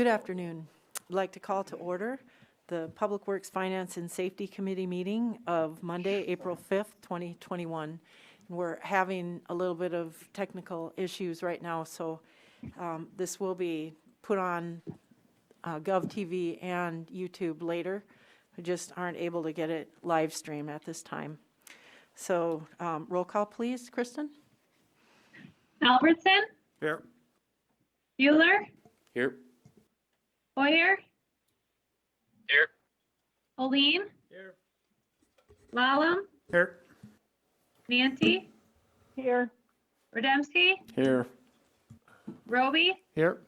Good afternoon. I'd like to call to order the Public Works Finance and Safety Committee meeting of Monday, April 5th, 2021. And we're having a little bit of technical issues right now, so this will be put on GovTV and YouTube later. We just aren't able to get it live stream at this time. So roll call, please, Kristen. Albertson, Here. Bueller, Here. Hoyer, Here. Oline, Here. Lallam, Here. Nancy, Here. Rademski, Here. Roby, Here.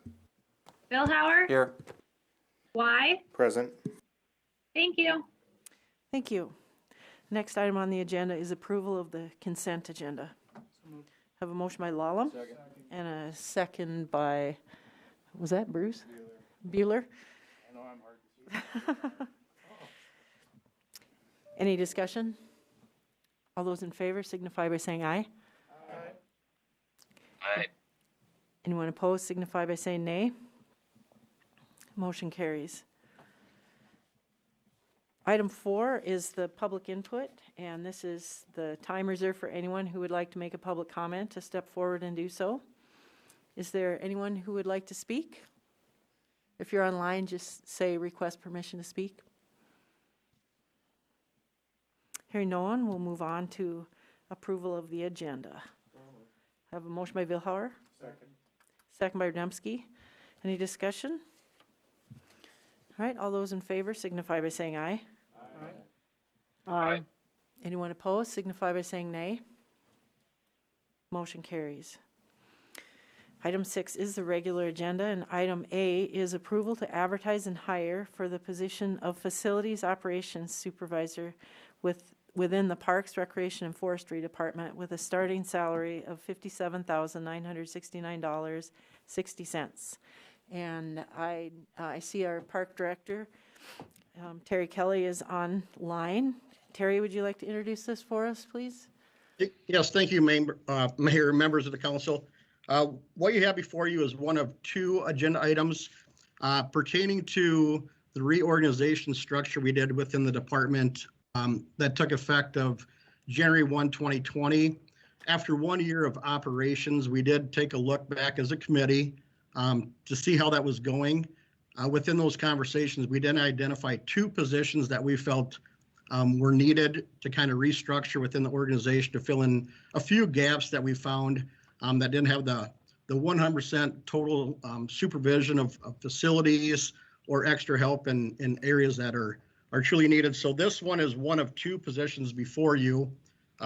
Billhauer, Here. Y. Present. Thank you. Thank you. Next item on the agenda is approval of the consent agenda. Have a motion by Lallam and a second by, was that Bruce? Bueller. I know I'm hard to see. Any discussion? All those in favor signify by saying aye. Aye. Anyone opposed signify by saying nay. Motion carries. Item 4 is the public input, and this is the time reserved for anyone who would like to make a public comment to step forward and do so. Is there anyone who would like to speak? If you're online, just say request permission to speak. Hearing no one, we'll move on to approval of the agenda. Have a motion by Billhauer. Second by Rademski. Any discussion? All right, all those in favor signify by saying aye. Aye. Anyone opposed signify by saying nay. Motion carries. Item 6 is the regular agenda, and item A is approval to advertise and hire for the position of Facilities Operations Supervisor within the Parks, Recreation, and Forestry Department with a starting salary of $57,969.60. And I see our Park Director, Terry Kelly, is online. Terry, would you like to introduce this for us, please? Yes, thank you, Mayor, members of the council. What you have before you is one of two agenda items pertaining to the reorganization structure we did within the department that took effect of January 1, 2020. After 1 year of operations, we did take a look back as a committee to see how that was going. Within those conversations, we then identified two positions that we felt were needed to kind of restructure within the organization to fill in a few gaps that we found that didn't have the 100% total supervision of facilities or extra help in areas that are truly needed. So this one is one of two positions before you.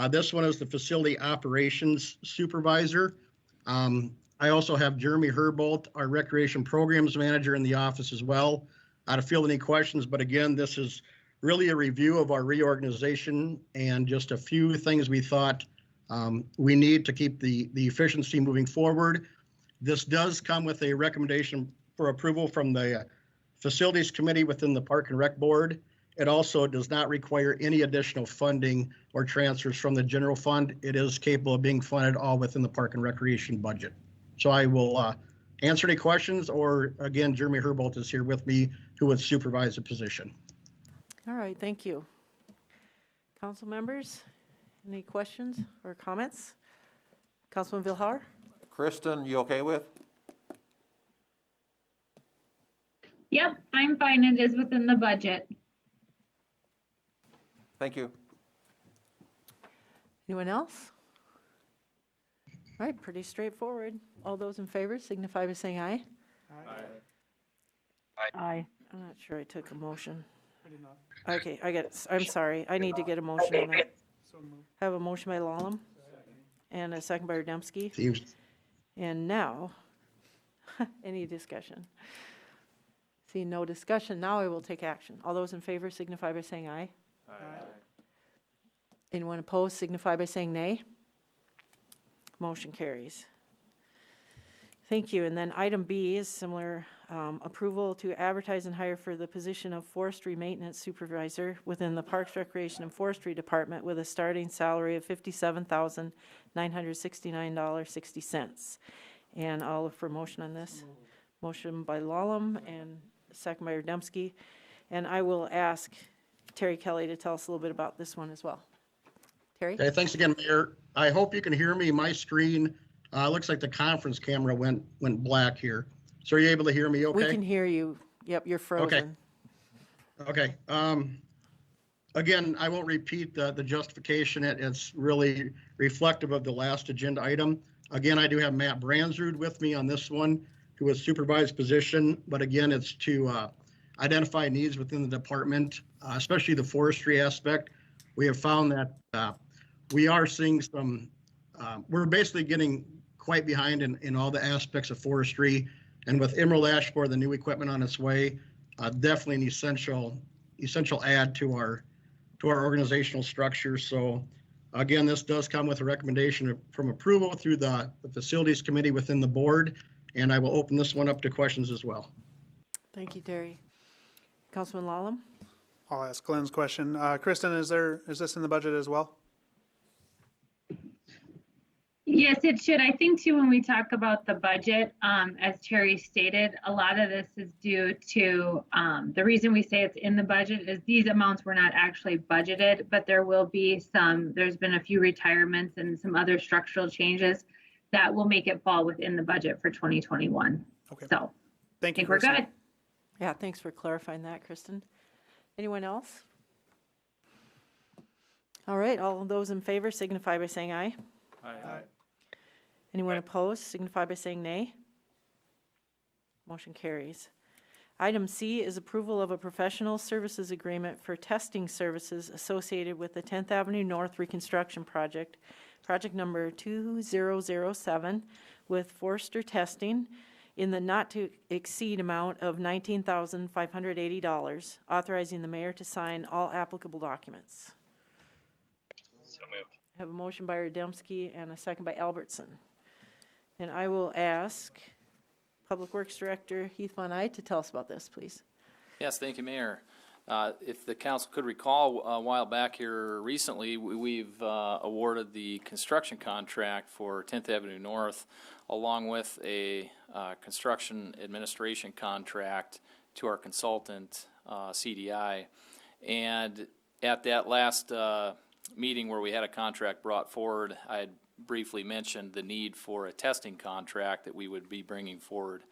This one is the Facility Operations Supervisor. I also have Jeremy Herbold, our Recreation Programs Manager, in the office as well, to field any questions. But again, this is really a review of our reorganization and just a few things we thought we need to keep the efficiency moving forward. This does come with a recommendation for approval from the Facilities Committee within the Park and Rec Board. It also does not require any additional funding or transfers from the general fund. It is capable of being funded all within the Park and Recreation budget. So I will answer any questions, or again, Jeremy Herbold is here with me, who would supervise the position. All right, thank you. Council members, any questions or comments? Councilman Billhauer? Kristen, you okay with? Yep, I'm fine. It is within the budget. Thank you. Anyone else? All right, pretty straightforward. All those in favor signify by saying aye. Aye. I'm not sure I took a motion. Okay, I get it. I'm sorry. I need to get a motion on that. I have a motion by Lallam and a second by Rademski. And now, any discussion? See no discussion. Now I will take action. All those in favor signify by saying aye. Anyone opposed signify by saying nay. Motion carries. Thank you. And then item B is similar, approval to advertise and hire for the position of Forestry Maintenance Supervisor within the Parks, Recreation, and Forestry Department with a starting salary of $57,969.60. And I'll look for a motion on this. Motion by Lalem and second by Rademski. And I will ask Terry Kelly to tell us a little bit about this one as well. Terry? Okay, thanks again, Mayor. I hope you can hear me. My screen, looks like the conference camera went black here. So are you able to hear me We okay? can hear you. Yep, you're frozen. Okay. Again, I won't repeat the justification. It's really reflective of the last agenda item. Again, I do have Matt Brandsrud with me on this one, who has supervised position. But again, it's to identify needs within the department, especially the forestry aspect. We have found that we are seeing some, we're basically getting quite behind in all the aspects of forestry. And with Emerald Ash Borer, the new equipment on its way, definitely an essential add to our organizational structure. So again, this does come with a recommendation from approval through the facilities committee within the board. And I will open this one up to questions as well. Thank you, Terry. Councilman Lalem? I'll ask Glenn's question. Kristen, is this in the budget as well? Yes, it should. I think too, when we talk about the budget, as Terry stated, a lot of this is due to, the reason we say it's in the budget is these amounts were not actually budgeted, but there will be there's been a few retirements and some other structural changes that will make it fall within the budget for 2021. Okay. So I Thank you. think we're Kristen. good. Yeah, thanks for clarifying that, Kristen. Anyone else? All right, all of those in favor signify by saying aye. Aye. Anyone opposed signify by saying nay. Motion carries. Item C is approval of a professional services agreement for testing services associated with the 10th Avenue North Reconstruction Project, project number 2007, with Forrester Testing in the not-to-exceed amount of $19,580, authorizing the mayor to sign all applicable documents. So moved. I have a motion by Rademski and a second by Albertson. And I will ask Public Works Director Heath Von Eyde to tell us about this, please. Yes, thank you, Mayor. If the council could recall, a while back here recently, we've awarded the construction contract for 10th Avenue North, along with a construction administration contract to our consultant, CDI. And at that last meeting where we had a contract brought forward, I had briefly mentioned the need for a testing contract that we would be bringing forward.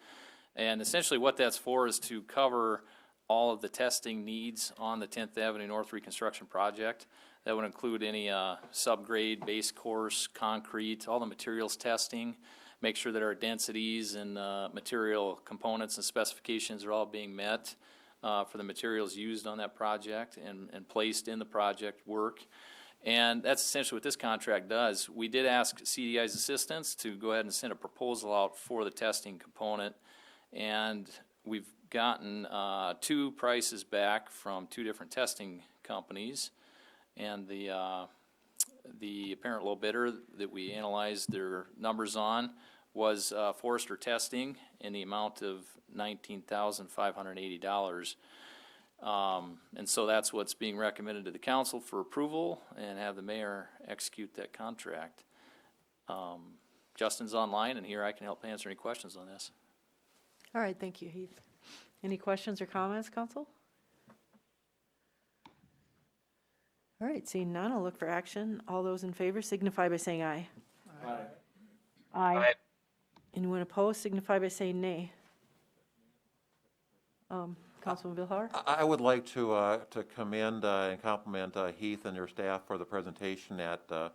And essentially what that's for is to cover all of the testing needs on the 10th Avenue North Reconstruction Project. That would include any subgrade, base course, concrete, all the materials testing, make sure that our densities and material components and specifications are all being met for the materials used on that project and placed in the project work. And that's essentially what this contract does. We did ask CDI's assistance to go ahead and send a proposal out for the testing component, and we've gotten two prices back from two different testing companies, and the apparent low bidder that we analyzed their numbers on was Forrester Testing in the amount of $19,580. And so that's what's being recommended to the council for approval and have the mayor execute that contract. Justin's online, and here I can help answer any questions on this. All right, thank you, Heath. Any questions or comments, council? All right, seeing none, I'll look for action. All those in favor signify by saying aye. Aye. Anyone opposed signify by saying nay. Councilman Billhauer? I would like to commend and compliment Heath and your staff for the presentation at the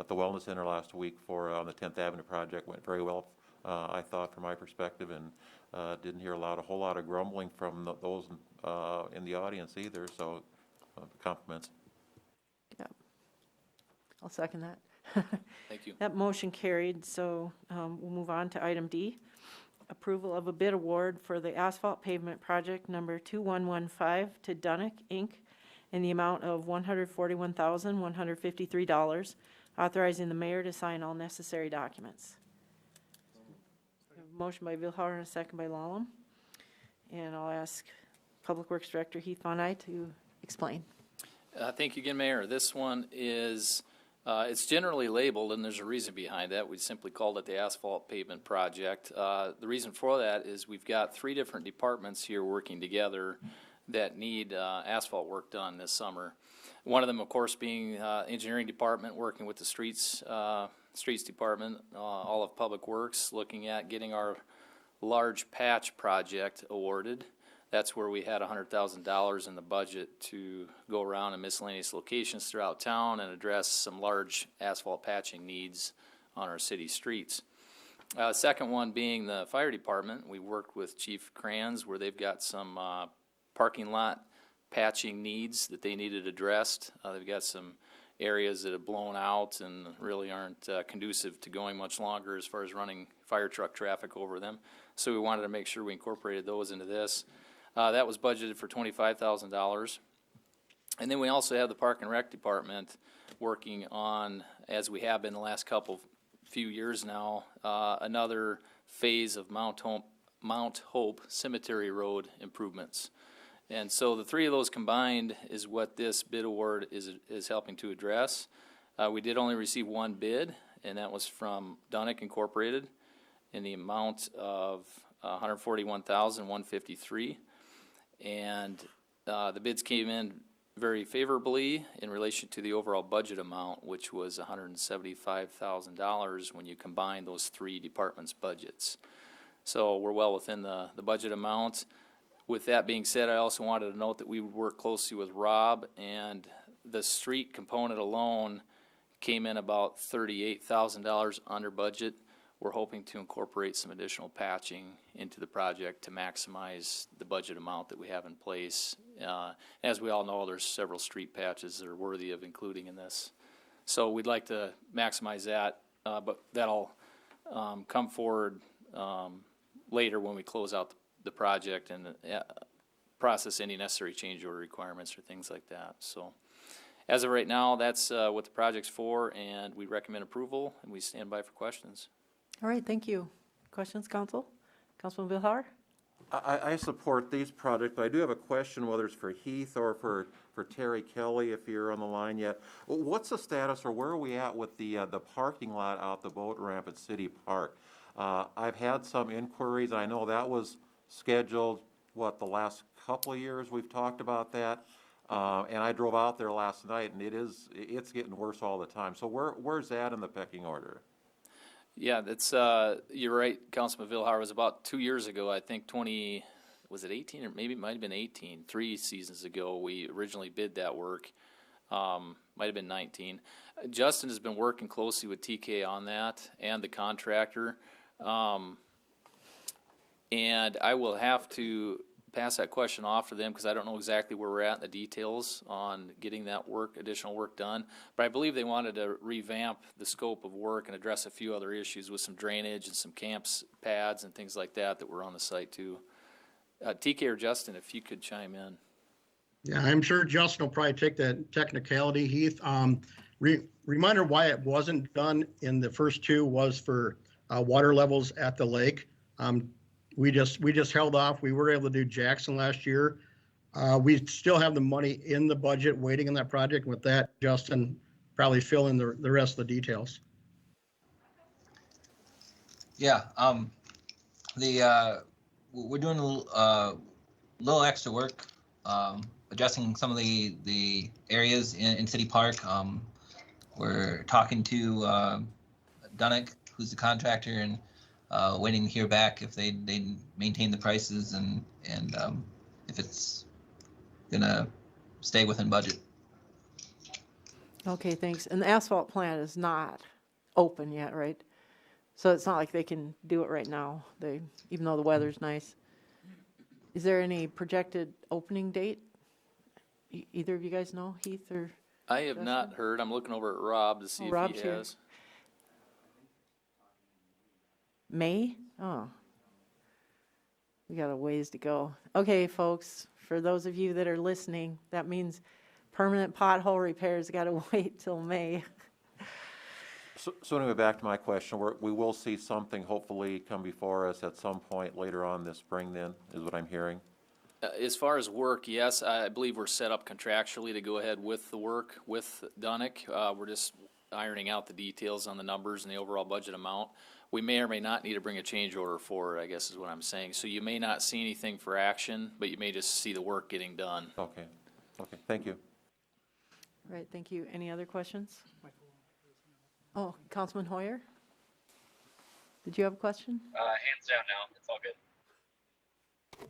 Wellness Center last week on the 10th Avenue project. Went very well, I thought, from my perspective, and didn't hear a whole lot of grumbling from those in the audience either, so compliments. Yeah. I'll second that. Thank you. That motion carried, so we'll move on to item D. Approval of a bid award for the asphalt pavement project number 2115 to Dunick, Inc. in the amount of $141,153, authorizing the mayor to sign all necessary documents. Motion by Billhauer and a second by Lalem. And I'll ask Public Works Director Heath Von Eyde to explain. Thank you again, Mayor. This one is It's generally labeled, and there's a reason behind that. We simply called it the asphalt pavement project. The reason for that is we've got 3 different departments here working together that need asphalt work done this summer. One of them, of course, being engineering department working with the streets department, all of Public Works, looking at getting our large patch project awarded. That's where we had $100,000 in the budget to go around in miscellaneous locations throughout town and address some large asphalt patching needs on our city streets. Second one being the fire department. We worked with Chief Kranz where they've got some parking lot patching needs that they needed addressed. They've got some areas that have blown out and really aren't conducive to going much longer as far as running fire truck traffic over them. So we wanted to make sure we incorporated those into this. That was budgeted for $25,000. And then we also have the Park and Rec Department working on, as we have been the last few years now, another phase of Mount Hope Cemetery Road improvements. And so the 3 of those combined is what this bid award is helping to address. We did only receive 1 bid, and that was from Dunick Incorporated in the amount of $141,153. And the bids came in very favorably in relation to the overall budget amount, which was $175,000 when you combine those 3 departments' budgets. So we're well within the budget amount. With that being said, I also wanted to note that we would work closely with Rob, and the street component alone came in about $38,000 under budget. We're hoping to incorporate some additional patching into the project to maximize the budget amount that we have in place. As we all know, there's several street patches that are worthy of including in this. So we'd like to maximize that, but that'll come forward later when we close out the project and process any necessary change order requirements or things like that. So as of right now, that's what the project's for, and we recommend approval, and we stand by for questions. All right, thank you. Questions, Council? Councilman Villar? I support these projects, but I do have a question, whether it's for Heath or for Terry Kelly, if you're on the line yet. What's the status, or where are we at with the parking lot out the boat ramp at City Park? I've had some inquiries. I know that was scheduled, the last couple of years we've talked about that. And I drove out there last night, and it's getting worse all the time. So where's that in the pecking order? Yeah, that's you're right, Councilman Villar. It was about 2 years ago, I think was it 18 or maybe it might have been 18, 3 seasons ago we originally bid that work. Might have been 19. Justin has been working closely with TK on that and the contractor. And I will have to pass that question off to them because I don't know exactly where we're at in the details on getting that additional work done. But I believe they wanted to revamp the scope of work and address a few other issues with some drainage and some camps pads and things like that were on the site too. TK or Justin, if you could chime in. Yeah, I'm sure Justin will probably take that technicality, Heath. Reminder why it wasn't done in the first 2 was for water levels at the lake. We just held off. We were able to do Jackson last year. We still have the money in the budget waiting on that project. With that, Justin probably fill in the rest of the details. Yeah, we're doing a little extra work, adjusting some of the areas in City Park. We're talking to Dunick, who's the contractor, and waiting to hear back if they maintain the prices and if it's gonna stay within budget. Okay, thanks. And the asphalt plant is not open yet, right? So it's not like they can do it right now, even though the weather's nice. Is there any projected opening date? Either of you guys know, Heath or? I have not heard. I'm looking over at Rob to see if Rob's he here. has. May? Oh. We got a ways to go. Okay, folks, for those of you that are listening, that means permanent pothole repairs got to wait till May. So anyway, back to my question, we will see something hopefully come before us at some point later on this spring then, is what I'm hearing? As far as work, yes, I believe we're set up contractually to go ahead with the work with Dunick. We're just ironing out the details on the numbers and the overall budget amount. We may or may not need to bring a change order forward, I guess is what I'm saying. So you may not see anything for action, but you may just see the work getting done. Okay, thank you. All right, thank you. Any other questions? Oh, Councilman Hoyer? Did you have a question? Hands down now. It's all good.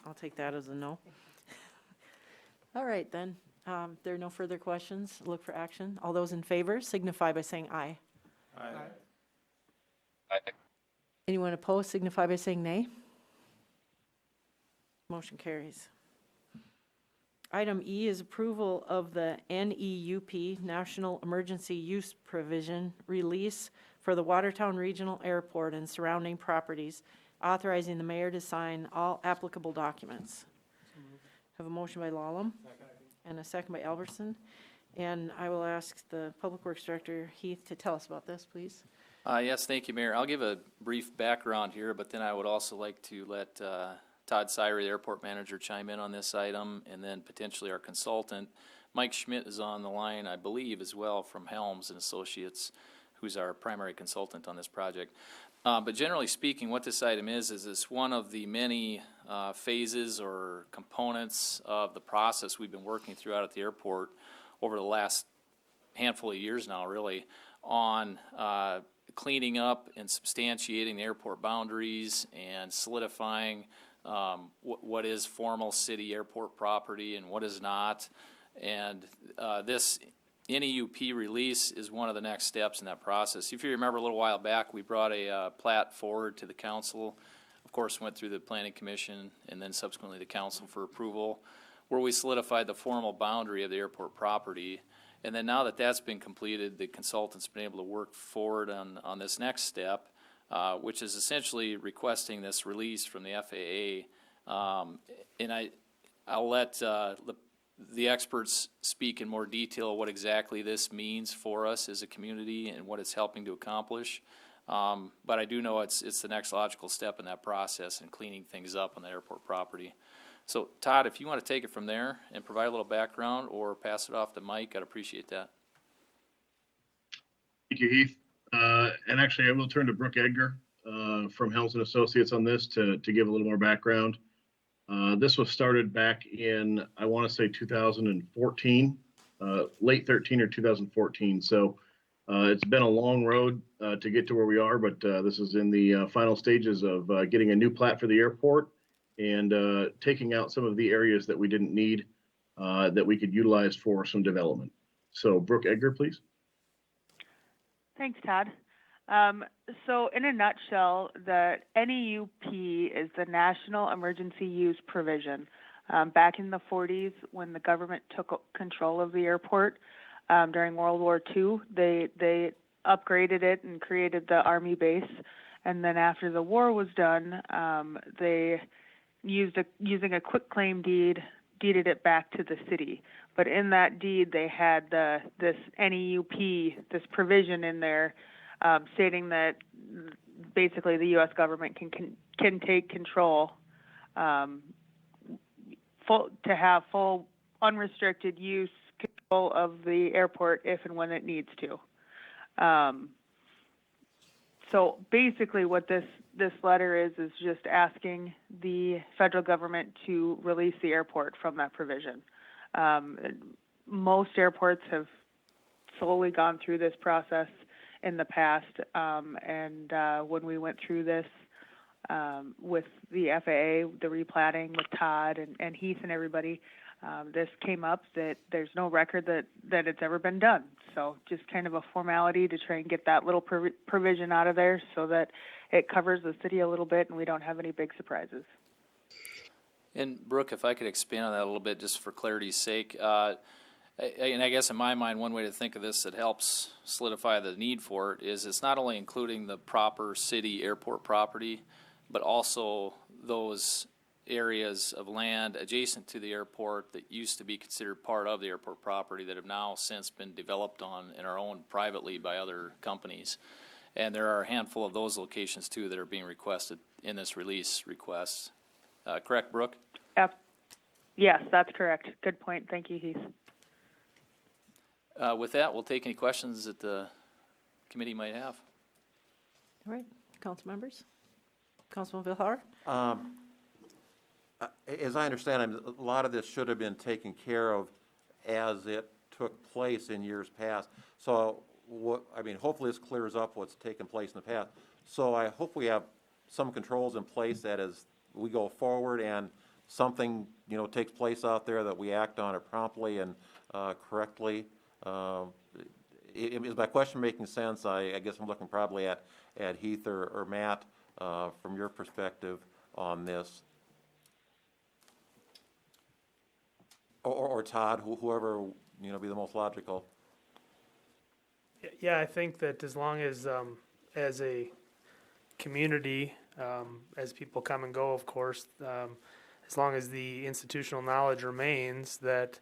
I'll take that as a no. All right, then. There are no further questions. Look for action. All those in favor signify by saying aye. Anyone opposed signify by saying nay. Motion carries. Item E is approval of the NEUP, National Emergency Use Provision, release for the Watertown Regional Airport and surrounding properties, authorizing the mayor to sign all applicable documents. Have a motion by Lallam and a second by Albertson. And I will ask the Public Works Director, Heath, to tell us about this, please. Yes, thank you, Mayor. I'll give a brief background here, but then I would also like to let Todd Syrie, the airport manager, chime in on this item, and then potentially our consultant. Mike Schmidt is on the line, I believe, as well, from Helms and Associates, who's our primary consultant on this project. But generally speaking, what this item is it's one of the many phases or components of the process we've been working through out at the airport over the last handful of years now, really, on cleaning up and substantiating the airport boundaries and solidifying what is formal city airport property and what is not. And this NEUP release is one of the next steps in that process. If you remember a little while back, we brought a plat forward to the council, of course went through the planning commission and then subsequently the council for approval, where we solidified the formal boundary of the airport property. And then now that that's been completed, the consultant's been able to work forward on this next step, which is essentially requesting this release from the FAA. And I'll let the experts speak in more detail what exactly this means for us as a community and what it's helping to accomplish. But I do know it's the next logical step in that process and cleaning things up on the airport property. So Todd, if you want to take it from there and provide a little background or pass it off to Mike, I'd appreciate that. Thank you, Heath. And actually, I will turn to Brooke Edgar from Helms and Associates on this to give a little more background. This was started back in, I want to say 2014, late 13 or 2014. So it's been a long road to get to where we are, but this is in the final stages of getting a new plat for the airport and taking out some of the areas that we didn't need that we could utilize for some development. So Brooke Edgar, please. Thanks, Todd. So in a nutshell, the NEUP is the National Emergency Use Provision. Back in the 40s, when the government took control of the airport during World War II, they upgraded it and created the Army base. And then after the war was done, they using a quitclaim deed, deeded it back to the city. But in that deed, they had this NEUP, this provision in there, stating that basically the U.S. government can take control, to have full unrestricted use control of the airport if and when it needs to. So basically what this letter is just asking the federal government to release the airport from that provision. Most airports have slowly gone through this process in the past, and when we went through this with the FAA, the replatting with Todd and Heath and everybody, this came up that there's no record that it's ever been done. So just kind of a formality to try and get that little provision out of there so that it covers the city a little bit and we don't have any big surprises. And Brooke, if I could expand on that a little bit just for clarity's sake, and I guess in my mind, one way to think of this that helps solidify the need for it is it's not only including the proper city airport property, but also those areas of land adjacent to the airport that used to be considered part of the airport property that have now since been developed on and are owned privately by other companies. And there are a handful of those locations too that are being requested in this release request. Correct, Brooke? Yes, that's correct. Good point. Thank you, Heath. With that, we'll take any questions that the committee might have. All right, council members? Councilman Villar? As I understand, a lot of this should have been taken care of as it took place in years past. So hopefully this clears up what's taken place in the past. So I hope we have some controls in place that as we go forward and something, takes place out there, that we act on it promptly and correctly. Is my question making sense? I guess I'm looking probably at Heath or Matt from your perspective on this. Or Todd, whoever, be the most logical. Yeah, I think that as long as a community, as people come and go, of course, as long as the institutional knowledge remains that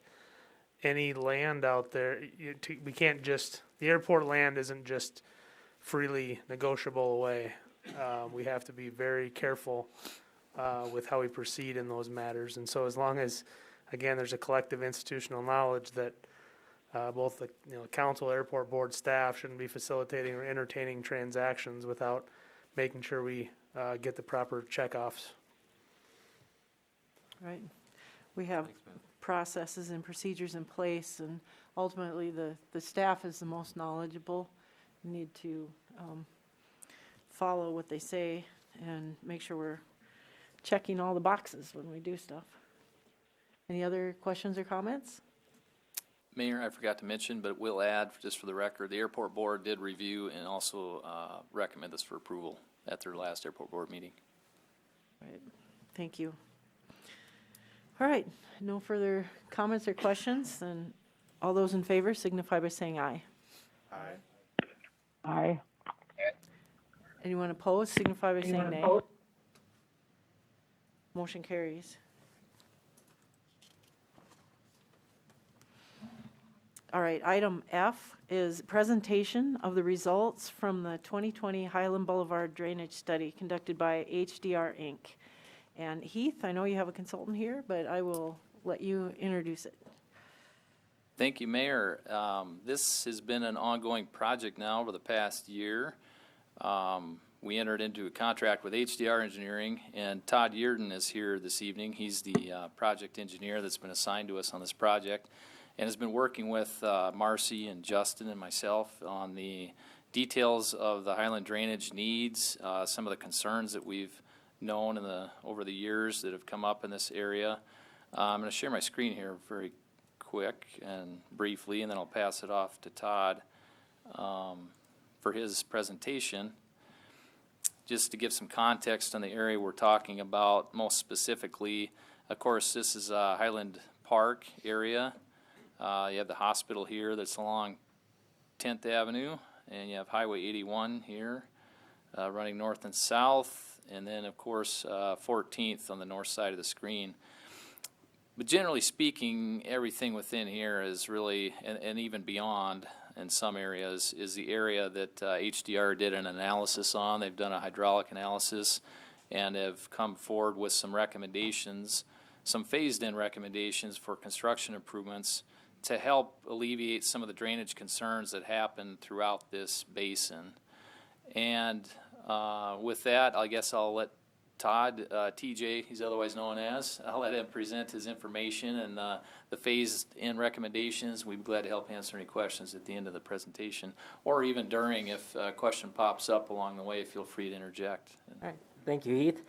any land out there, we can't just, the airport land isn't just freely negotiable away. We have to be very careful with how we proceed in those matters. And so as long as, again, there's a collective institutional knowledge that both the council, airport board staff shouldn't be facilitating or entertaining transactions without making sure we get the proper checkoffs. Right. We have processes and procedures in place, and ultimately the staff is the most knowledgeable. We need to follow what they say and make sure we're checking all the boxes when we do stuff. Any other questions or comments? Mayor, I forgot to mention, but we'll add, just for the record, the airport board did review and also recommend this for approval at their last airport board meeting. Right. Thank you. All right, no further comments or questions, then all those in favor signify by saying aye. Aye. Aye. Anyone opposed signify by saying nay. Motion carries. All right, item F is presentation of the results from the 2020 Highland Boulevard Drainage Study conducted by HDR Inc. And Heath, I know you have a consultant here, but I will let you introduce it. Thank you, Mayor. This has been an ongoing project now over the past year. We entered into a contract with HDR Engineering, and Todd Yearden is here this evening. He's the project engineer that's been assigned to us on this project and has been working with Marcy and Justin and myself on the details of the Highland drainage needs, some of the concerns that we've known over the years that have come up in this area. I'm going to share my screen here very quick and briefly, and then I'll pass it off to Todd for his presentation. Just to give some context on the area we're talking about, most specifically, of course, this is Highland Park area. You have the hospital here that's along 10th Avenue, and you have Highway 81 here running north and south, and then, of course, 14th on the north side of the screen. But generally speaking, everything within here is really, and even beyond in some areas, is the area that HDR did an analysis on. They've done a hydraulic analysis and have come forward with some recommendations, some phased-in recommendations for construction improvements to help alleviate some of the drainage concerns that happen throughout this basin. And with that, I guess I'll let Todd, TJ, he's otherwise known as, I'll let him present his information and the phased-in recommendations. We'd be glad to help answer any questions at the end of the presentation, or even during. If a question pops up along the way, feel free to interject. All right. Thank you, Heath.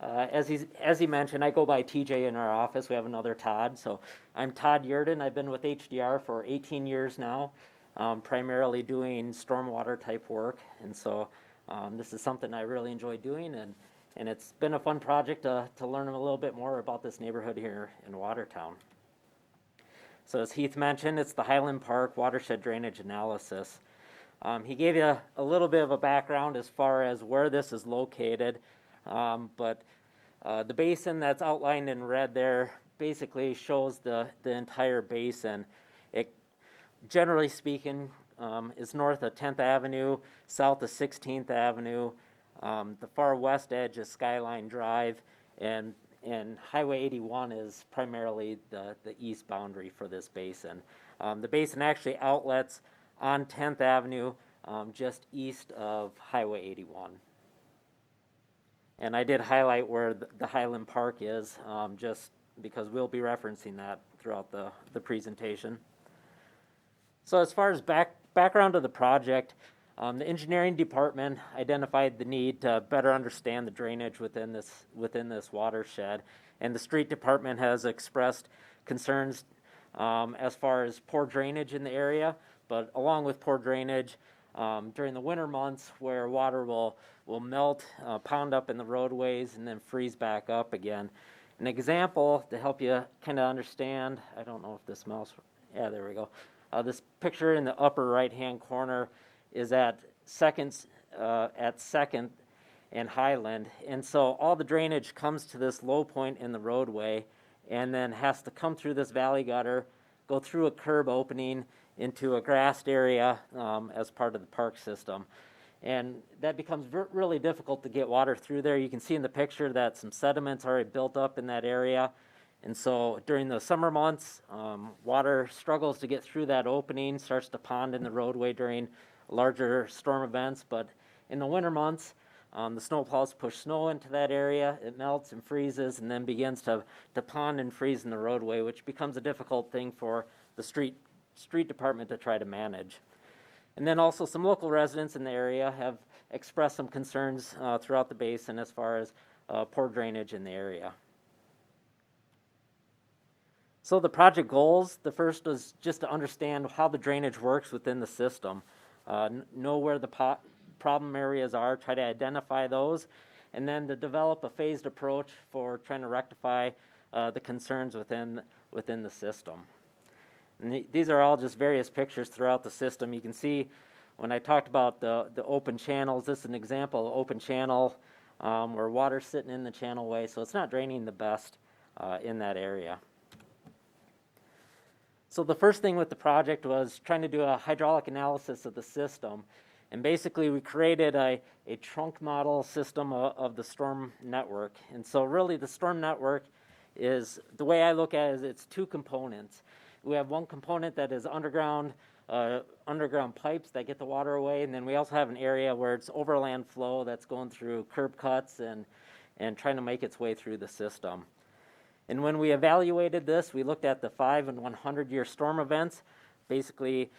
As he mentioned, I go by TJ in our office. We have another Todd. So I'm Todd Yearden. I've been with HDR for 18 years now, primarily doing stormwater type work. And so this is something I really enjoy doing, and it's been a fun project to learn a little bit more about this neighborhood here in Watertown. So as Heath mentioned, it's the Highland Park Watershed Drainage Analysis. He gave you a little bit of a background as far as where this is located, but the basin that's outlined in red there basically shows the entire basin. It, generally speaking, is north of 10th Avenue, south of 16th Avenue. The far west edge is Skyline Drive, and Highway 81 is primarily the east boundary for this basin. The basin actually outlets on 10th Avenue, just east of Highway 81. And I did highlight where the Highland Park is, just because we'll be referencing that throughout the presentation. So as far as background of the project, the engineering department identified the need to better understand the drainage within this watershed, and the street department has expressed concerns as far as poor drainage in the area, but along with poor drainage during the winter months where water will melt, pound up in the roadways, and then freeze back up again. An example to help you kind of understand, I don't know if this mouse, yeah, there we go. This picture in the upper right-hand corner is at Second and Highland, and so all the drainage comes to this low point in the roadway, and then has to come through this valley gutter, go through a curb opening into a grassed area as part of the park system. And that becomes really difficult to get water through there. You can see in the picture that some sediments already built up in that area. And so during the summer months, water struggles to get through that opening, starts to pond in the roadway during larger storm events. But in the winter months, the snowplows push snow into that area, it melts and freezes, and then begins to pond and freeze in the roadway, which becomes a difficult thing for the street department to try to manage. And then also some local residents in the area have expressed some concerns throughout the basin as far as poor drainage in the area. So the project goals, the first was just to understand how the drainage works within the system, know where the problem areas are, try to identify those, and then to develop a phased approach for trying to rectify the concerns within the system. And these are all just various pictures throughout the system. You can see when I talked about the open channels, this is an example of open channel where water's sitting in the channelway, so it's not draining the best in that area. So the first thing with the project was trying to do a hydraulic analysis of the system. And basically we created a trunk model system of the storm network. And so really the storm network is, the way I look at it, is it's two components. We have one component that is underground pipes that get the water away, and then we also have an area where it's overland flow that's going through curb cuts and trying to make its way through the system. And when we evaluated this, we looked at the 5 and 100-year storm events. Basically,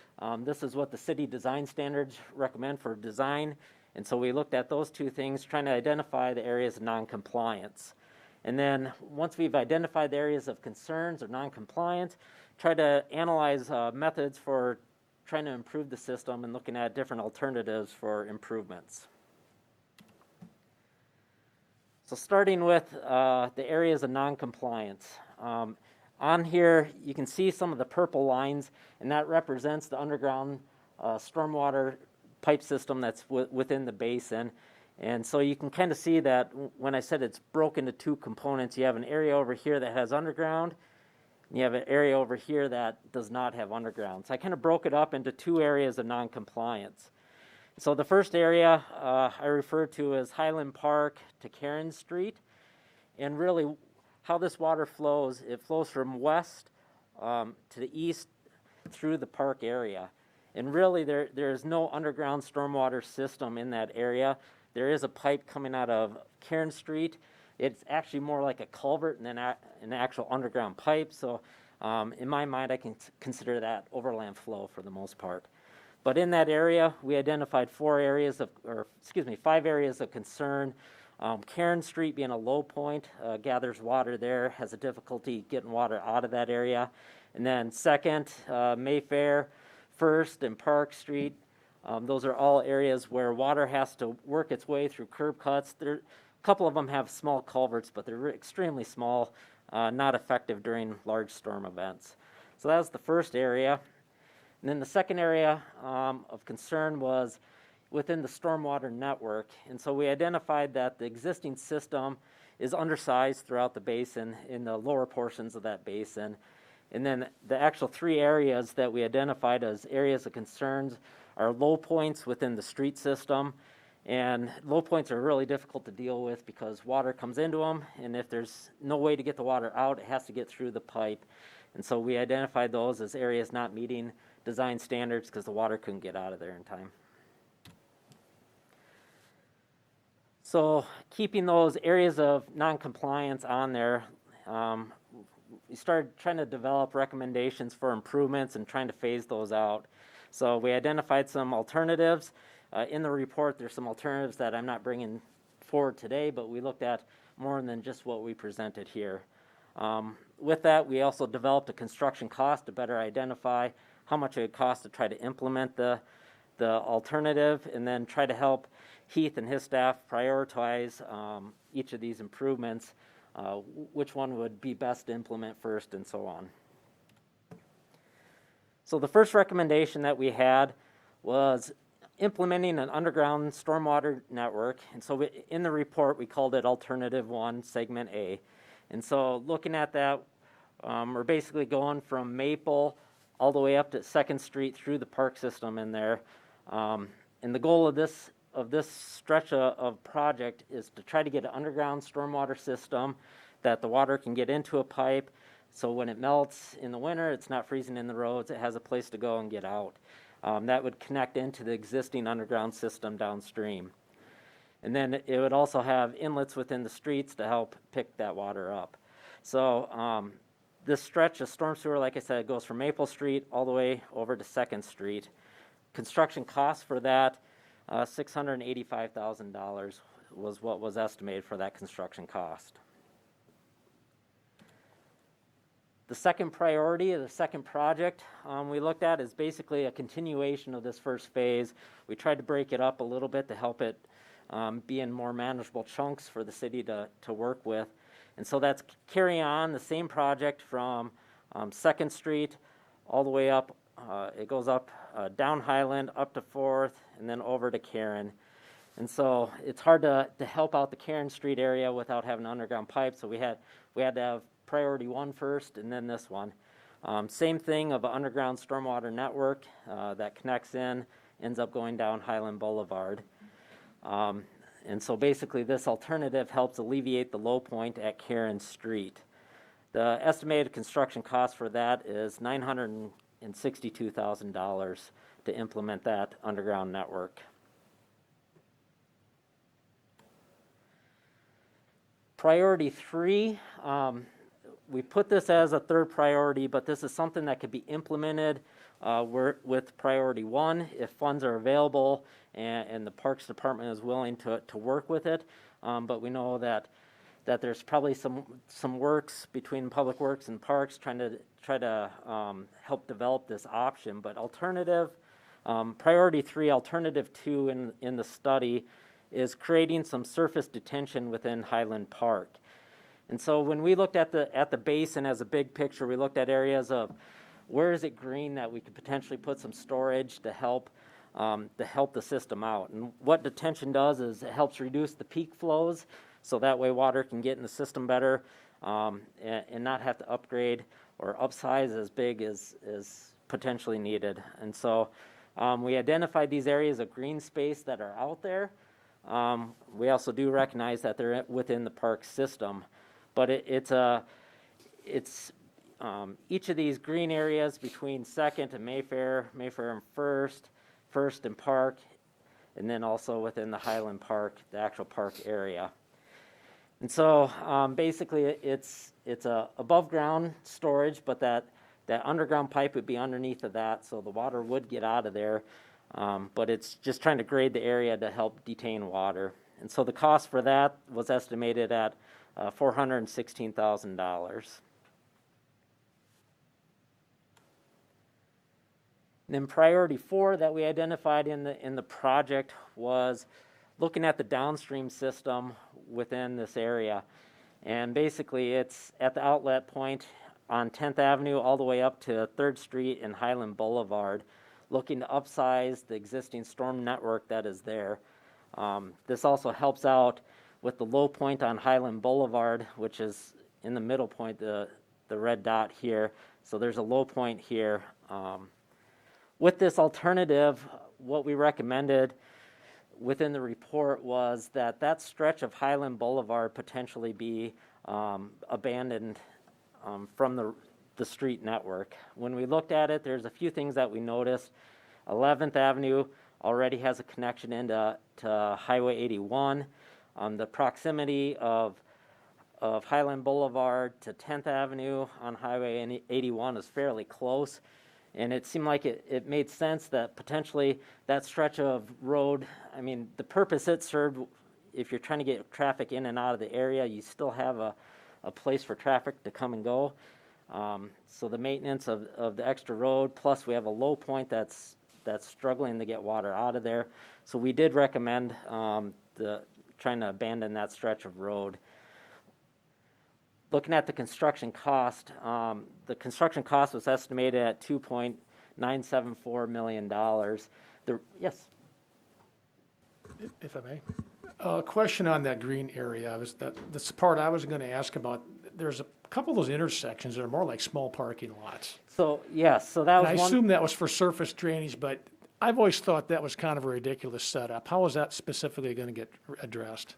this is what the city design standards recommend for design, and so we looked at those two things, trying to identify the areas of noncompliance. And then once we've identified the areas of concerns or noncompliance, try to analyze methods for trying to improve the system and looking at different alternatives for improvements. So starting with the areas of noncompliance. On here, you can see some of the purple lines, and that represents the underground stormwater pipe system that's within the basin. And so you can kind of see that when I said it's broken into two components, you have an area over here that has underground, and you have an area over here that does not have underground. So I kind of broke it up into two areas of noncompliance. So the first area I refer to as Highland Park to Karen Street, and really how this water flows, it flows from west to the east through the park area. And really there is no underground stormwater system in that area. There is a pipe coming out of Karen Street. It's actually more like a culvert than an actual underground pipe. So in my mind, I can consider that overland flow for the most part. But in that area, we identified 5 areas of concern. Karen Street being a low point, gathers water there, has a difficulty getting water out of that area. And then second, Mayfair, First, and Park Street. Those are all areas where water has to work its way through curb cuts. A couple of them have small culverts, but they're extremely small, not effective during large storm events. So that was the first area. And then the second area of concern was within the stormwater network. And so we identified that the existing system is undersized throughout the basin in the lower portions of that basin. And then the actual 3 areas that we identified as areas of concerns are low points within the street system. And low points are really difficult to deal with because water comes into them, and if there's no way to get the water out, it has to get through the pipe. And so we identified those as areas not meeting design standards because the water couldn't get out of there in time. So keeping those areas of non-compliance on there, we started trying to develop recommendations for improvements and trying to phase those out. So we identified some alternatives. In the report, there's some alternatives that I'm not bringing forward today, but we looked at more than just what we presented here. With that, we also developed a construction cost to better identify how much it would cost to try to implement the alternative, and then try to help Heath and his staff prioritize each of these improvements, which one would be best to implement first, and so on. So the first recommendation that we had was implementing an underground stormwater network. And so in the report, we called it Alternative 1, Segment A. And so looking at that, we're basically going from Maple all the way up to 2nd Street through the park system in there. And the goal of this stretch of project is to try to get an underground stormwater system that the water can get into a pipe, so when it melts in the winter, it's not freezing in the roads, it has a place to go and get out. That would connect into the existing underground system downstream. And then it would also have inlets within the streets to help pick that water up. So this stretch of storm sewer, like I said, goes from Maple Street all the way over to 2nd Street. Construction costs for that, $685,000 was what was estimated for that construction cost. The second priority, the second project we looked at is basically a continuation of this first phase. We tried to break it up a little bit to help it be in more manageable chunks for the city to work with. And so that's carry on the same project from 2nd Street all the way up. It goes up down Highland, up to 4th, and then over to Karen. And so it's hard to help out the Karen Street area without having underground pipes. So we had to have priority 1 first, and then this one. Same thing of an underground stormwater network that connects in, ends up going down Highland Boulevard. And so basically this alternative helps alleviate the low point at Karen Street. The estimated construction cost for that is $962,000 to implement that underground network. Priority 3, we put this as a third priority, but this is something that could be implemented with priority 1 if funds are available and the Parks Department is willing to work with it. But we know that there's probably some works between Public Works and Parks try to help develop this option. But priority 3, alternative 2 in the study is creating some surface detention within Highland Park. And so when we looked at the basin as a big picture, we looked at areas of where is it green that we could potentially put some storage to help the system out. And what detention does is it helps reduce the peak flows, so that way water can get in the system better and not have to upgrade or upsize as big as potentially needed. And so we identified these areas of green space that are out there. We also do recognize that they're within the park system. But it's each of these green areas between 2nd and Mayfair and 1st and Park, and then also within the Highland Park, the actual park area. And so basically it's a above ground storage, but that underground pipe would be underneath of that, so the water would get out of there. But it's just trying to grade the area to help detain water. And so the cost for that was estimated at $416,000. Then priority 4 that we identified in the project was looking at the downstream system within this area. And basically it's at the outlet point on 10th Avenue all the way up to 3rd Street and Highland Boulevard, looking to upsize the existing storm network that is there. This also helps out with the low point on Highland Boulevard, which is in the middle point, the red dot here. So there's a low point here. With this alternative, what we recommended within the report was that stretch of Highland Boulevard potentially be abandoned from the street network. When we looked at it, there's a few things that we noticed. 11th Avenue already has a connection into Highway 81. The proximity of Highland Boulevard to 10th Avenue on Highway 81 is fairly close. And it seemed like it made sense that potentially that stretch of road, I mean, the purpose it served, if you're trying to get traffic in and out of the area, you still have a place for traffic to come and go. So the maintenance of the extra road, plus we have a low point that's struggling to get water out of there. So we did recommend trying to abandon that stretch of road. Looking at the construction cost was estimated at $2.974 million. Yes. If I may. A question on that green area. That's the part I was going to ask about. There's a couple of those intersections that are more like small parking lots. So, yes, so that was And I one. assume that was for surface drainage, but I've always thought that was kind of a ridiculous setup. How is that specifically going to get addressed?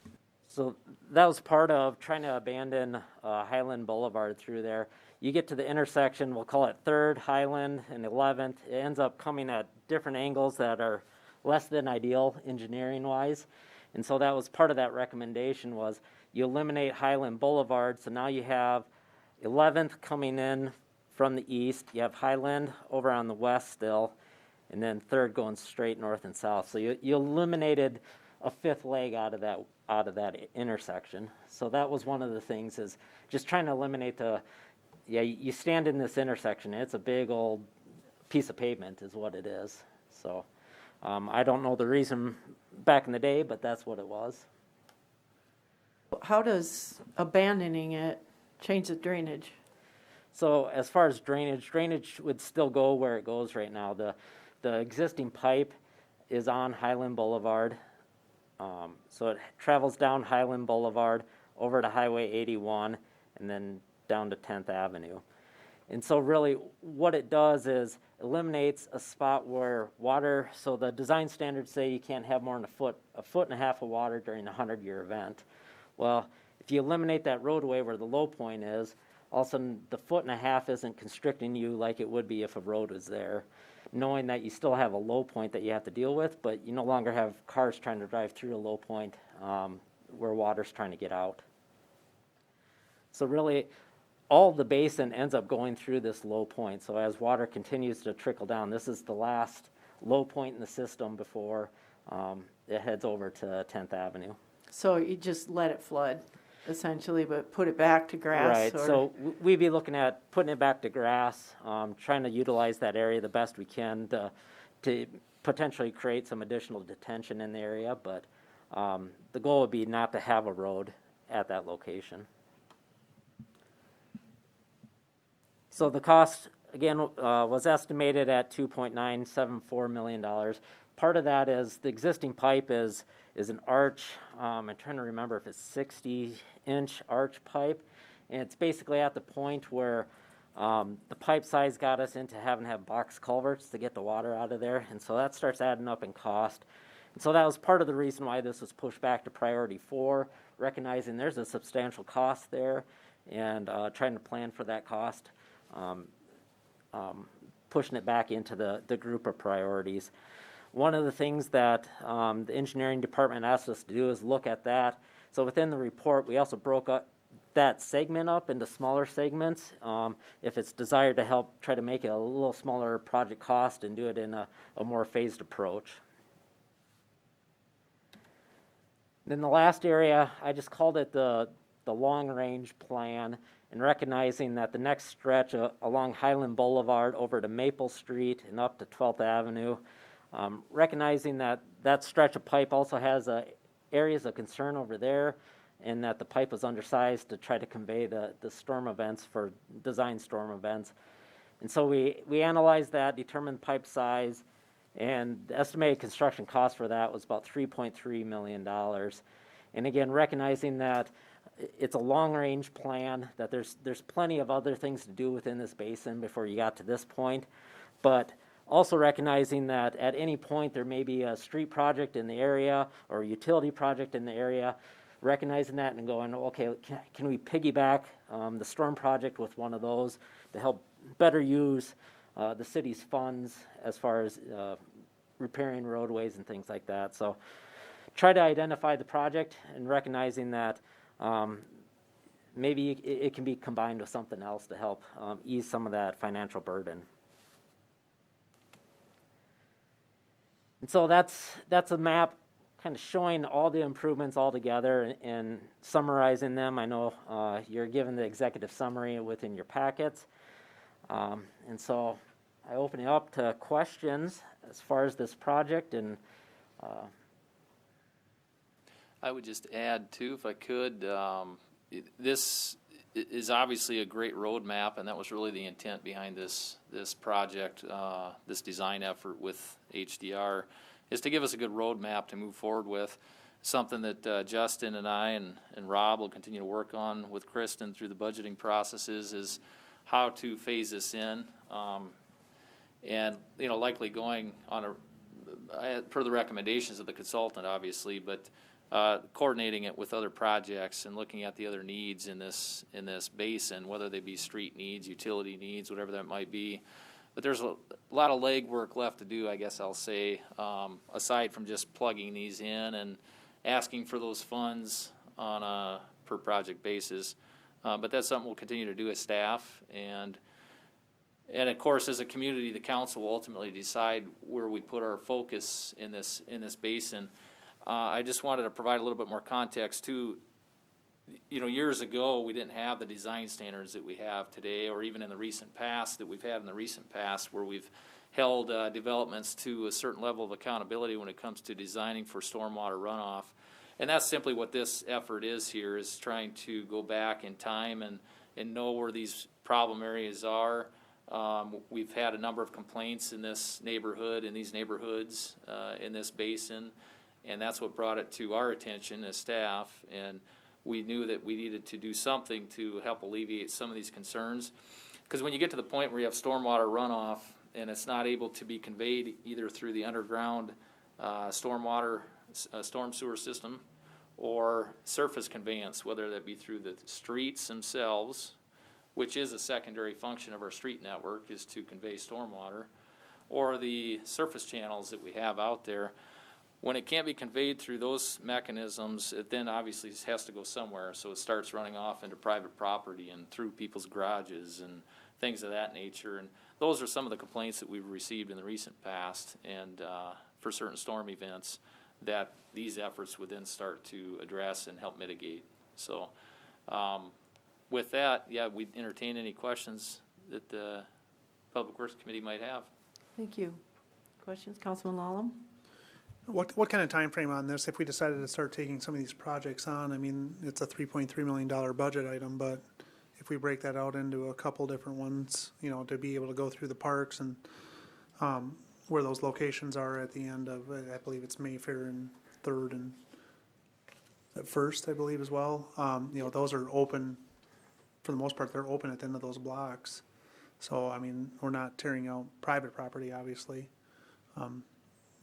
So that was part of trying to abandon Highland Boulevard through there. You get to the intersection, we'll call it 3rd, Highland, and 11th. It ends up coming at different angles that are less than ideal engineering-wise. And so that was part of that recommendation was you eliminate Highland Boulevard, so now you have 11th coming in from the east, you have Highland over on the west still, and then 3rd going straight north and south. So you eliminated a 5th leg out of that intersection. So that was one of the things is just trying to eliminate you stand in this intersection, it's a big old piece of pavement is what it is. So I don't know the reason back in the day, but that's what it was. How does abandoning it change the drainage? So as far as drainage would still go where it goes right now. The existing pipe is on Highland Boulevard. So it travels down Highland Boulevard over to Highway 81 and then down to 10th Avenue. And so really what it does is eliminates a spot where water, so the design standards say you can't have more than a foot and a half of water during a 100-year event. Well, if you eliminate that roadway where the low point is, all of a sudden the foot and a half isn't constricting you like it would be if a road was there. Knowing that you still have a low point that you have to deal with, but you no longer have cars trying to drive through a low point where water's trying to get out. So really, all the basin ends up going through this low point. So as water continues to trickle down, this is the last low point in the system before it heads over to 10th Avenue. So you just let it flood, essentially, but put it back to grass? Right, or... so we'd be looking at putting it back to grass, trying to utilize that area the best we can to potentially create some additional detention in the area, but the goal would be not to have a road at that location. So the cost, again, was estimated at $2.974 million. Part of that is the existing pipe is an arch. I'm trying to remember if it's 60-inch arch pipe. And it's basically at the point where the pipe size got us into having to have box culverts to get the water out of there. And so that starts adding up in cost. And so that was part of the reason why this was pushed back to priority 4, recognizing there's a substantial cost there and trying to plan for that cost. Pushing it back into the group of priorities. One of the things that the engineering department asked us to do is look at that. So within the report, we also broke up that segment up into smaller segments if it's desired to help try to make it a little smaller project cost and do it in a more phased approach. Then the last area, I just called it the long-range plan, and recognizing that the next stretch along Highland Boulevard over to Maple Street and up to 12th Avenue, recognizing that that stretch of pipe also has areas of concern over there, and that the pipe was undersized to try to convey the storm events for design storm events. And so we analyzed that, determined pipe size, and the estimated construction cost for that was about $3.3 million. And again, recognizing that it's a long-range plan, that there's plenty of other things to do within this basin before you got to this point, but also recognizing that at any point there may be a street project in the area or a utility project in the area. recognizing that and going, okay, can we piggyback the storm project with one of those to help better use the city's funds as far as repairing roadways and things like that. So try to identify the project and recognizing that maybe it can be combined with something else to help ease some of that financial burden. And so that's a map kind of showing all the improvements all together and summarizing them. I know you're given the executive summary within your packets. And so I open it up to questions as far as this project. And I would just add too, if I could, this is obviously a great roadmap, and that was really the intent behind this project, this design effort with HDR, is to give us a good roadmap to move forward with. Something that Justin and I and Rob will continue to work on with Kristen through the budgeting processes is how to phase this in, and likely going on per the recommendations of the consultant, obviously, but coordinating it with other projects and looking at the other needs in this basin, whether they be street needs, utility needs, whatever that might be. But there's a lot of legwork left to do, I guess I'll say, aside from just plugging these in and asking for those funds on a per project basis. But that's something we'll continue to do as staff, and of course, as a community, the council will ultimately decide where we put our focus in this basin. I just wanted to provide a little bit more context too. Years ago, we didn't have the design standards that we have today, or even in the recent past that we've had in the recent past, where we've held developments to a certain level of accountability when it comes to designing for stormwater runoff. And that's simply what this effort is here, is trying to go back in time and know where these problem areas are. We've had a number of complaints in this neighborhood, in these neighborhoods, in this basin, and that's what brought it to our attention as staff. And we knew that we needed to do something to help alleviate some of these concerns. Because when you get to the point where you have stormwater runoff and it's not able to be conveyed either through the underground storm sewer system or surface conveyance, whether that be through the streets themselves, which is a secondary function of our street network, is to convey stormwater, or the surface channels that we have out there. When it can't be conveyed through those mechanisms, it then obviously has to go somewhere. So it starts running off into private property and through people's garages and things of that nature. And those are some of the complaints that we've received in the recent past, and for certain storm events that these efforts would then start to address and help mitigate. So with that, yeah, we'd entertain any questions that the Public Works Committee might have. Thank you. Questions, Councilman Lallam? What kind of time frame on this, if we decided to start taking some of these projects on? I mean, it's a $3.3 million budget item, but if we break that out into a couple different ones, to be able to go through the parks and where those locations are at the end of, I believe it's Mayfair and 3rd and at 1st, I believe as well. Those are open, for the most part, they're open at the end of those blocks. So, I mean, we're not tearing out private property, obviously.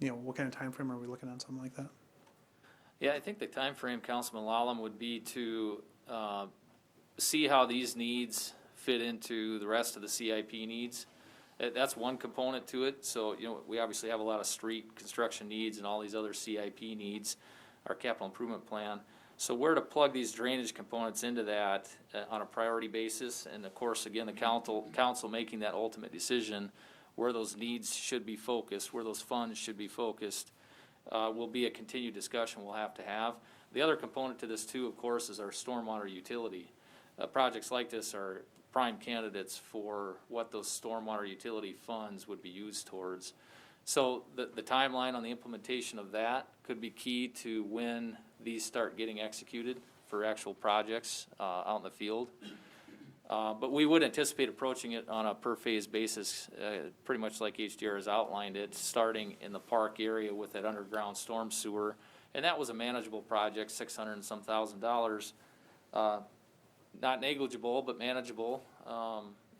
What kind of time frame are we looking at something like that? Yeah, I think the time frame, Councilman Lallam, would be to see how these needs fit into the rest of the CIP needs. That's one component to it. So, we obviously have a lot of street construction needs and all these other CIP needs, our capital improvement plan. So where to plug these drainage components into that on a priority basis, and of course, again, the council making that ultimate decision where those needs should be focused, where those funds should be focused, will be a continued discussion we'll have to have. The other component to this too, of course, is our stormwater utility. Projects like this are prime candidates for what those stormwater utility funds would be used towards. So the timeline on the implementation of that could be key to when these start getting executed for actual projects out in the field. But we would anticipate approaching it on a per phase basis, pretty much like HDR has outlined it, starting in the park area with that underground storm sewer. And that was a manageable project, $600 and some thousand. Not negligible, but manageable,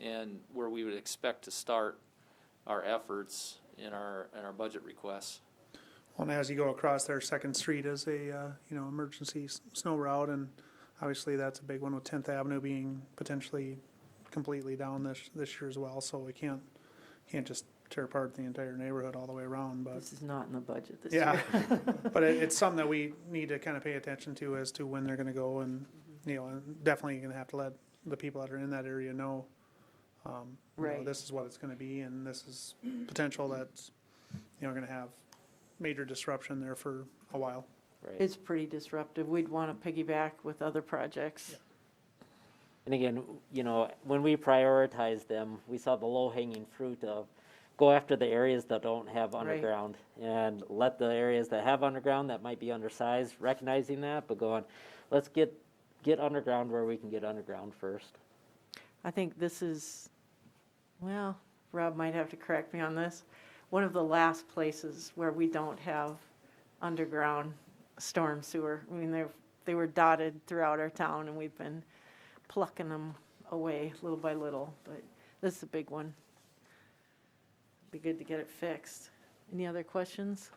and where we would expect to start our efforts in our budget requests. Well, and as you go across there, Second Street is a, emergency snow route, and obviously that's a big one with 10th Avenue being potentially completely down this year as well, so we can't just tear apart the entire neighborhood all the way around, but. This is not in the budget this Yeah, year. but it's something that we need to kind of pay attention to as to when they're gonna go, and, and definitely gonna have to let the people that are in that area know, Right. this is what it's gonna be, and this is potential that's, gonna have major disruption there for a while. Right. It's pretty disruptive. We'd want to piggyback with other projects. And again, when we prioritize them, we saw the low-hanging fruit of go after the areas that don't have underground and let the areas that have underground that might be undersized, recognizing that, but going, let's get underground where we can get underground first. I think this is, well, Rob might have to correct me on this, one of the last places where we don't have underground storm sewer. I mean, they were dotted throughout our town, and we've been plucking them away little by little, but this is a big one. Be good to get it fixed. Any other questions?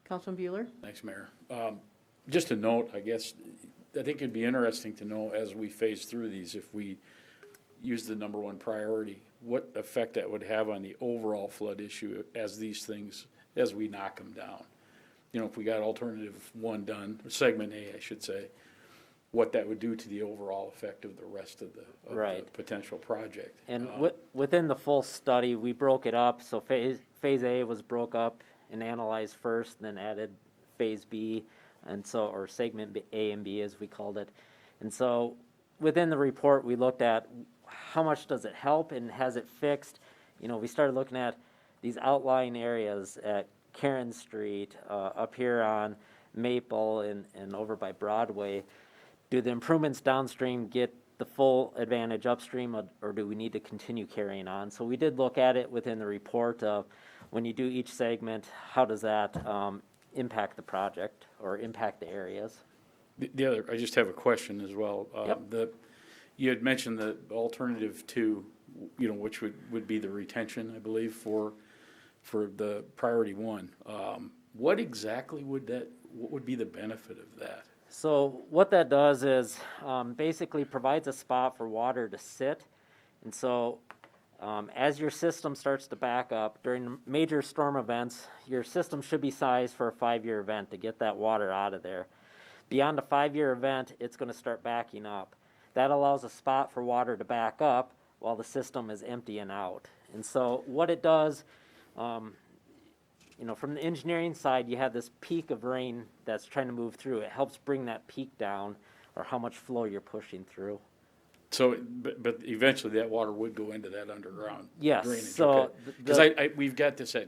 Councilman Bueller? Thanks, Mayor. Just a note, I guess, I think it'd be interesting to know as we phase through these, if we use the number one priority, what effect that would have on the overall flood issue as we knock them down. If we got alternative one done, or segment A, I should say, what that would do to the overall effect of the rest of the Right. potential project. And within the full study, we broke it up, so phase A was broke up and analyzed first, then added phase B, or segment A and B as we called it. And so within the report, we looked at how much does it help and has it fixed? We started looking at these outlying areas at Karen Street, up here on Maple and over by Broadway. Do the improvements downstream get the full advantage upstream, or do we need to continue carrying on? So we did look at it within the report of when you do each segment, how does that impact the project or impact the areas? The other, I just have a question as well. Yep. You had mentioned the alternative two, which would be the retention, I believe, for the priority one. What exactly what would be the benefit of that? So what that does is basically provides a spot for water to sit. And so as your system starts to back up during major storm events, your system should be sized for a 5-year event to get that water out of there. Beyond a 5-year event, it's going to start backing up. That allows a spot for water to back up while the system is emptying out. And so what it does, from the engineering side, you have this peak of rain that's trying to move through. It helps bring that peak down, or how much flow you're pushing through. So, but eventually that water would go into that underground Yes, drainage. so Because we've got this at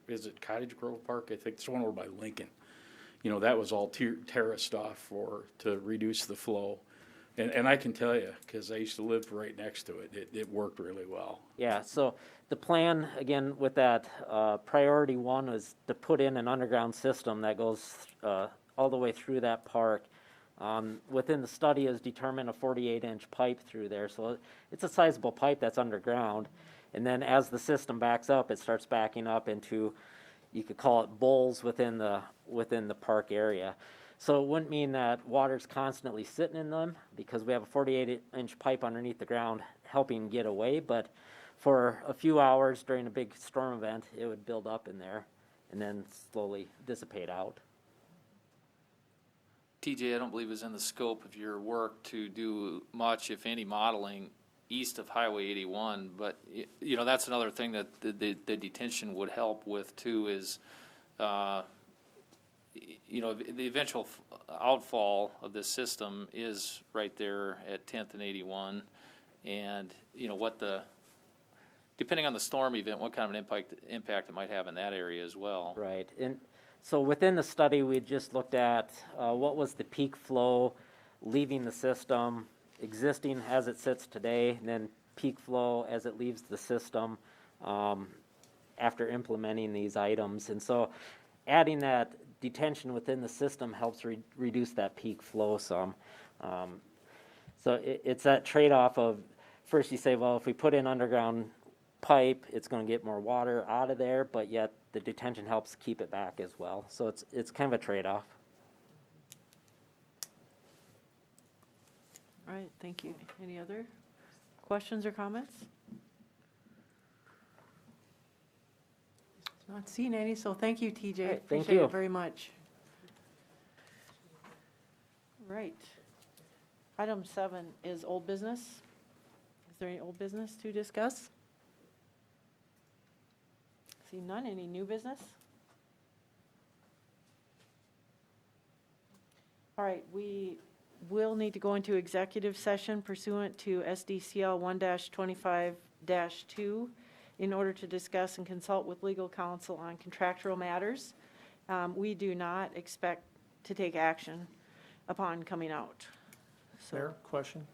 is it Cottage Grove Park? I think it's one over by Lincoln. That was all terraced off to reduce the flow. And I can tell you, because I used to live right next to it, it worked really well. Yeah, so the plan, again, with that priority one was to put in an underground system that goes all the way through that park. Within the study is determined a 48-inch pipe through there, so it's a sizable pipe that's underground. And then as the system backs up, it starts backing up into, you could call it bowls within the park area. So it wouldn't mean that water's constantly sitting in them, because we have a 48-inch pipe underneath the ground helping get away, but for a few hours during a big storm event, it would build up in there and then slowly dissipate out. TJ, I don't believe it's in the scope of your work to do much, if any, modeling east of Highway 81, but that's another thing that the detention would help with too, is the eventual outfall of this system is right there at 10th and 81, and depending on the storm event, what kind of an impact it might have in that area as well. Right, and so within the study, we just looked at what was the peak flow leaving the system, existing as it sits today, and then peak flow as it leaves the system after implementing these items. And so adding that detention within the system helps reduce that peak flow some. So it's that trade-off of, first you say, well, if we put in underground pipe, it's going to get more water out of there, but yet the detention helps keep it back as well. So it's kind of a trade-off. All right, thank you. Any other questions or comments? Not seeing any, so thank you, TJ. All right, thank Appreciate you. it very much. Right. Item 7 is old business. Is there any old business to discuss? See none. Any new business? All right, we will need to go into executive session pursuant to SDCL 1-25-2 in order to discuss and consult with legal counsel on contractual matters. We do not expect to take action upon coming out. So, Mayor, question?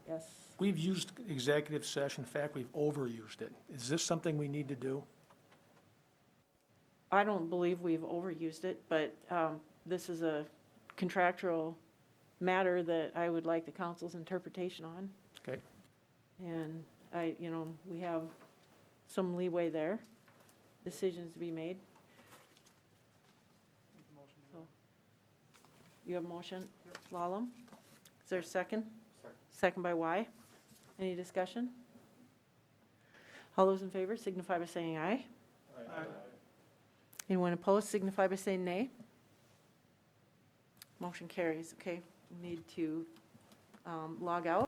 yes. We've used executive session, in fact, we've overused it. Is this something we need to do? I don't believe we've overused it, but this is a contractual matter that I would like the council's interpretation on. Okay. And we have some leeway there, decisions to be made. So, you have a motion, Lalem? Is there a second? Second by Y. Any discussion? All those in favor signify by saying aye. Aye. Anyone opposed signify by saying nay. Motion carries. Okay, we need to log out.